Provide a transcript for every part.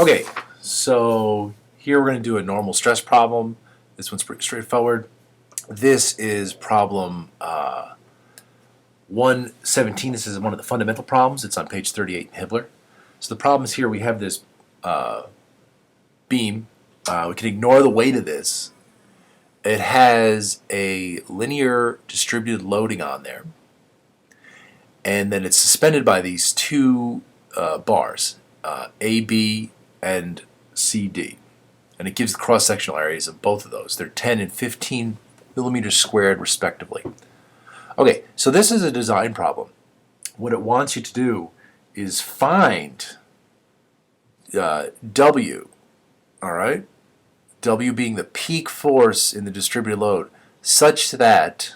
Okay, so here we're going to do a normal stress problem. This one's pretty straightforward. This is problem 117. This is one of the fundamental problems. It's on page 38 in Hibbeler. So the problem is here we have this beam. We can ignore the weight of this. It has a linear distributed loading on there. And then it's suspended by these two bars, AB and CD. And it gives the cross-sectional areas of both of those. They're 10 and 15 millimeters squared, respectively. Okay, so this is a design problem. What it wants you to do is find W, all right? W being the peak force in the distributed load, such that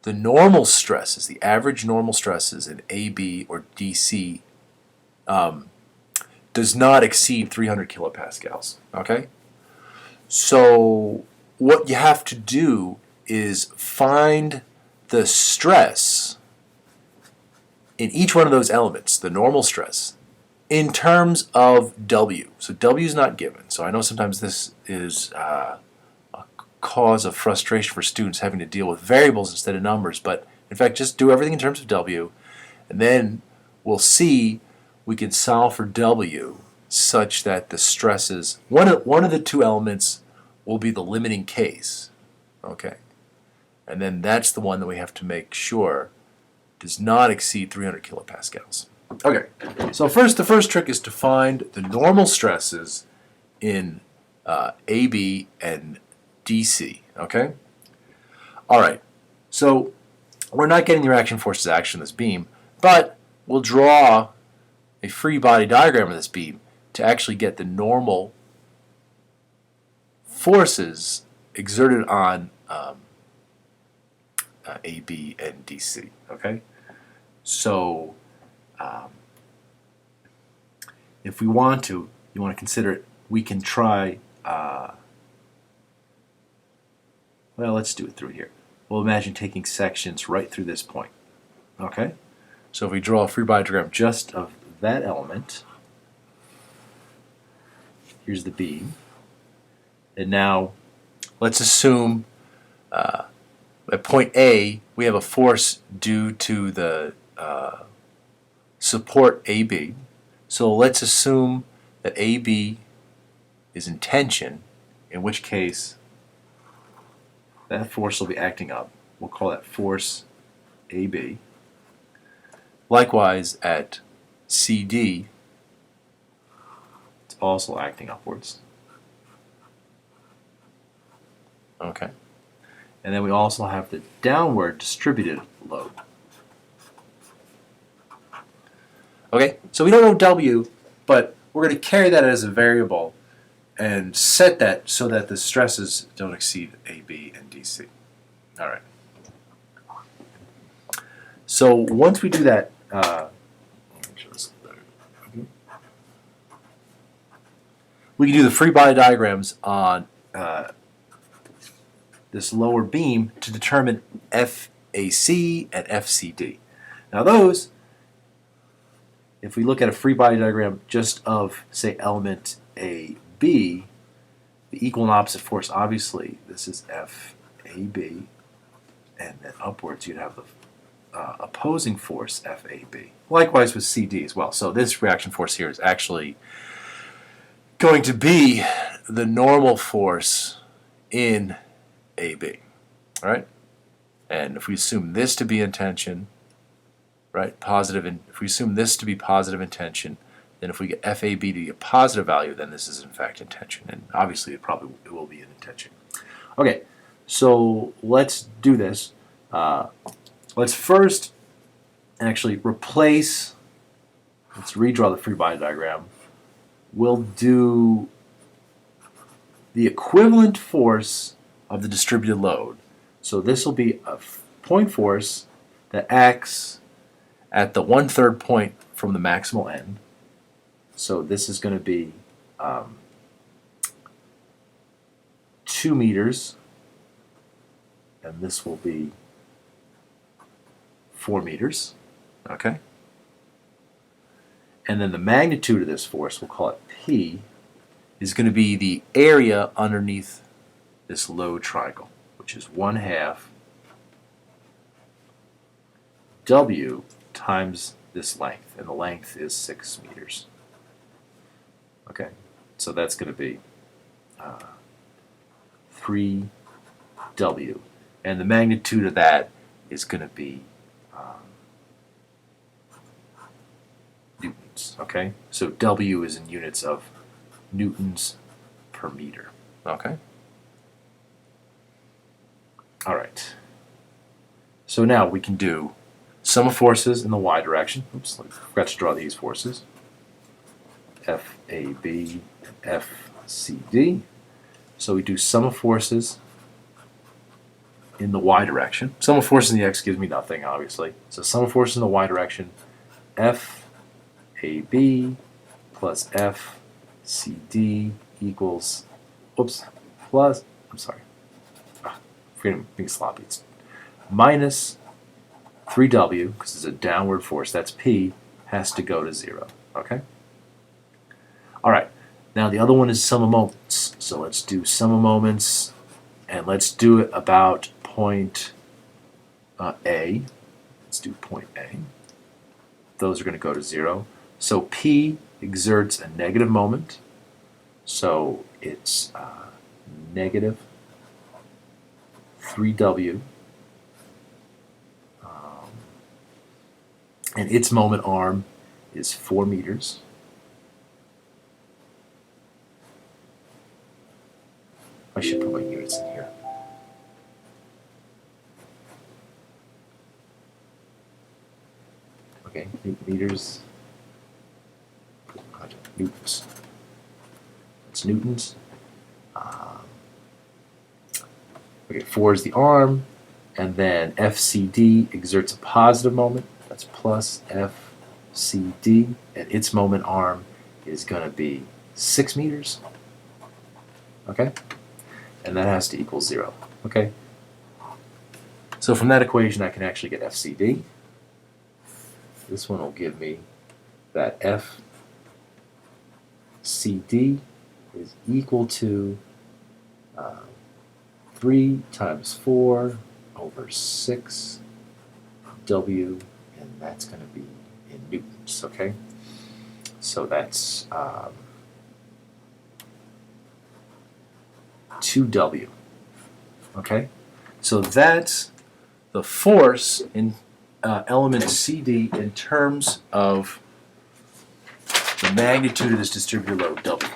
the normal stresses, the average normal stresses in AB or DC does not exceed 300 kilopascals, okay? So what you have to do is find the stress in each one of those elements, the normal stress, in terms of W. So W is not given. So I know sometimes this is a cause of frustration for students having to deal with variables instead of numbers, but in fact just do everything in terms of W, and then we'll see we can solve for W such that the stresses, one of the two elements will be the limiting case, okay? And then that's the one that we have to make sure does not exceed 300 kilopascals. Okay, so the first trick is to find the normal stresses in AB and DC, okay? All right, so we're not getting the reaction forces action of this beam, but we'll draw a free body diagram of this beam to actually get the normal forces exerted on AB and DC, okay? So if we want to, you want to consider it, we can try, well, let's do it through here. We'll imagine taking sections right through this point, okay? So if we draw a free body diagram just of that element, here's the beam, and now let's assume at point A we have a force due to the support AB. So let's assume that AB is in tension, in which case that force will be acting up. We'll call that force AB. Likewise at CD, it's also acting upwards. Okay. And then we also have the downward distributed load. Okay, so we don't know W, but we're going to carry that as a variable and set that so that the stresses don't exceed AB and DC. All right. So once we do that, we can do the free body diagrams on this lower beam to determine FAC and FCD. Now those, if we look at a free body diagram just of, say, element AB, the equal and opposite force, obviously, this is FAB, and then upwards you'd have the opposing force FAB. Likewise with CD as well. So this reaction force here is actually going to be the normal force in AB, all right? And if we assume this to be in tension, right, positive, and if we assume this to be positive in tension, then if we get FAB to be a positive value, then this is in fact in tension, and obviously it will be in tension. Okay, so let's do this. Let's first actually replace, let's redraw the free body diagram. We'll do the equivalent force of the distributed load. So this will be a point force that acts at the 1/3 point from the maximal end. So this is going to be 2 meters, and this will be 4 meters, okay? And then the magnitude of this force, we'll call it P, is going to be the area underneath this load triangle, which is 1/2 W times this length, and the length is 6 meters. Okay, so that's going to be 3W, and the magnitude of that is going to be newtons. Okay, so W is in units of newtons per meter. Okay. All right. So now we can do sum of forces in the y direction. Oops, I forgot to draw these forces. FAB and FCD. So we do sum of forces in the y direction. Sum of forces in the x gives me nothing, obviously. So sum of forces in the y direction, FAB plus FCD equals, plus, I'm sorry, forgetting being sloppy. It's minus 3W, because it's a downward force, that's P, has to go to 0. Okay? All right. Now the other one is sum of moments. So let's do sum of moments, and let's do it about point A. Let's do point A. Those are going to go to 0. So P exerts a negative moment. So it's negative 3W. And its moment arm is 4 meters. I should put my units in here. Okay, meters, newtons. It's newtons. Okay, 4 is the arm, and then FCD exerts a positive moment. That's plus FCD, and its moment arm is going to be 6 meters. Okay? And that has to equal 0. Okay? So from that equation, I can actually get FCD. This one will give me that FCD is equal to 3 times 4 over 6 W, and that's going to be in newtons, okay? So that's 2W, okay? So that's the force in element CD in terms of the magnitude of this distributed load, W.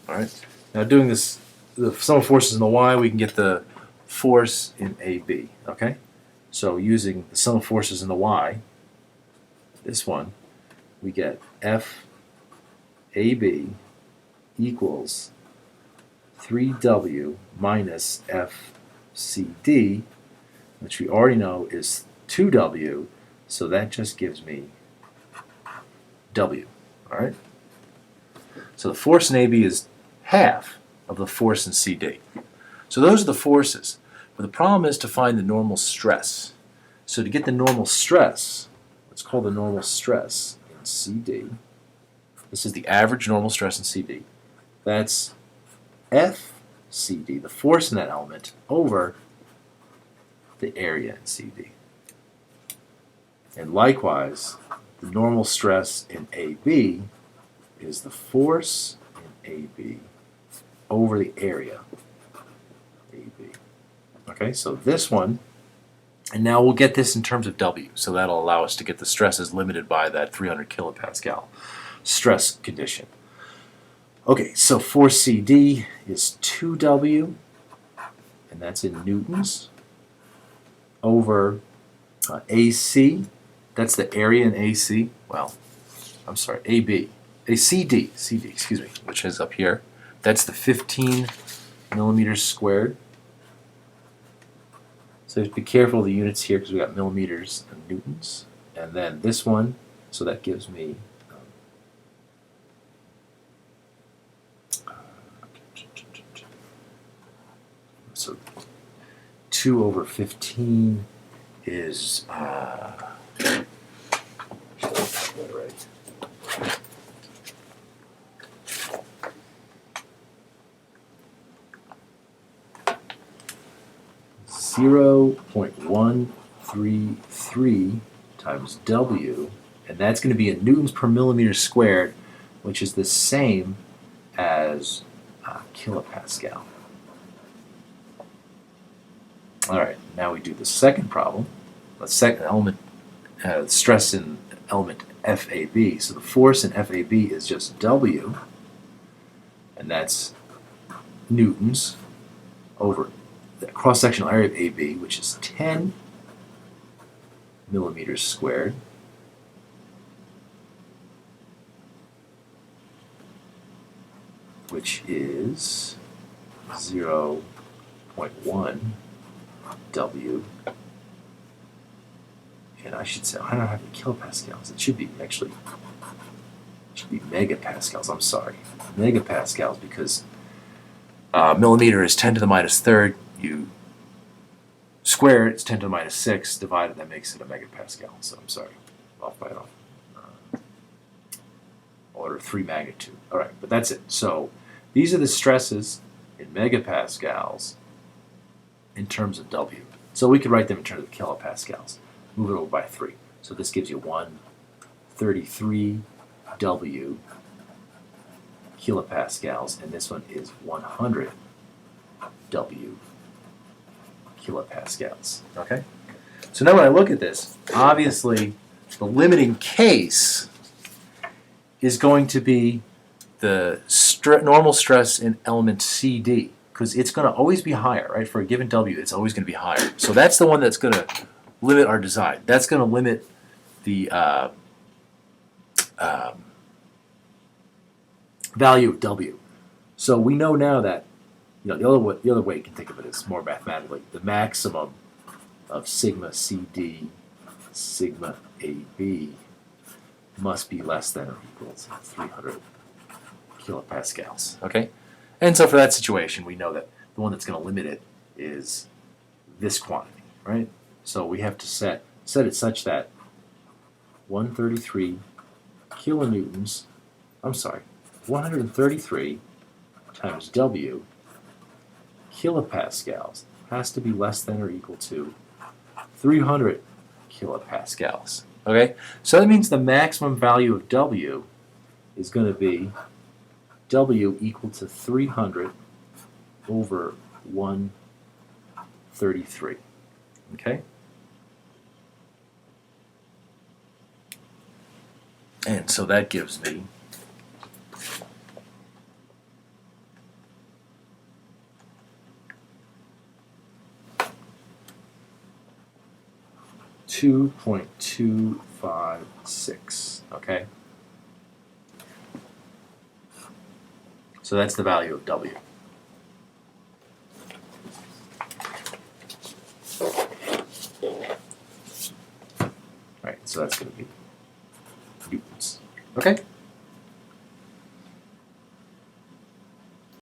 All right. Now doing this, the sum of forces in the Y, we can get the force in AB. Okay. So using the sum of forces in the Y, this one, we get FAB equals 3W minus FCD, which we already know is 2W, so that just gives me W. All right? So the force in AB is half of the force in CD. So those are the forces. But the problem is to find the normal stress. So to get the normal stress, let's call the normal stress in CD. This is the average normal stress in CD. That's FCD, the force in that element, over the area in CD. And likewise, the normal stress in AB is the force in AB over the area AB. Okay, so this one, and now we'll get this in terms of W, so that'll allow us to get the stresses limited by that 300 kilopascal stress condition. Okay, so force CD is 2W, and that's in newtons, over AC, that's the area in AC, well, I'm sorry, AB, CD, excuse me, which is up here. That's the 15 millimeters squared. So just be careful of the units here because we got millimeters and newtons. And then this one, so that gives me so 2 over 15 is right. 0.133 times W, and that's going to be in newtons per millimeter squared, which is the same as kilopascal. All right, now we do the second problem. The second element, stress in element FAB. So the force in FAB is just W, and that's newtons over the cross-sectional area of AB, which is 10 millimeters squared, which is 0.1 W. And I should say, I don't have any kilopascals. It should be actually, megapascals. I'm sorry, megapascals, because millimeter is 10 to the minus third. You square it, it's 10 to the minus 6 divided, that makes it a megapascal. So I'm sorry, off by order of 3 magnitude. All right, but that's it. So these are the stresses in megapascals in terms of W. So we could write them in terms of kilopascals. Move it over by 3. So this gives you 133 W kilopascals, and this one is 100 W kilopascals. Okay? So now when I look at this, obviously the limiting case is going to be the normal stress in element CD, because it's going to always be higher, right? For a given W, it's always going to be higher. So that's the one that's going to limit our design. That's going to limit the value of W. So we know now that, the other way you can think of it is more mathematically. The maximum of sigma CD, sigma AB must be less than or equal to 300 kilopascals. Okay, and so for that situation, we know that the one that's going to limit it is this quantity, right? So we have to set it such that 133 kilonewtons, 133 times W kilopascals has to be less than or equal to 300 kilopascals. Okay, so that means the maximum value of W is going to be W equal to 300 over 133. Okay? And so that gives me 2.256. Okay? So that's the value of W. Right, so that's going to be newtons. Okay?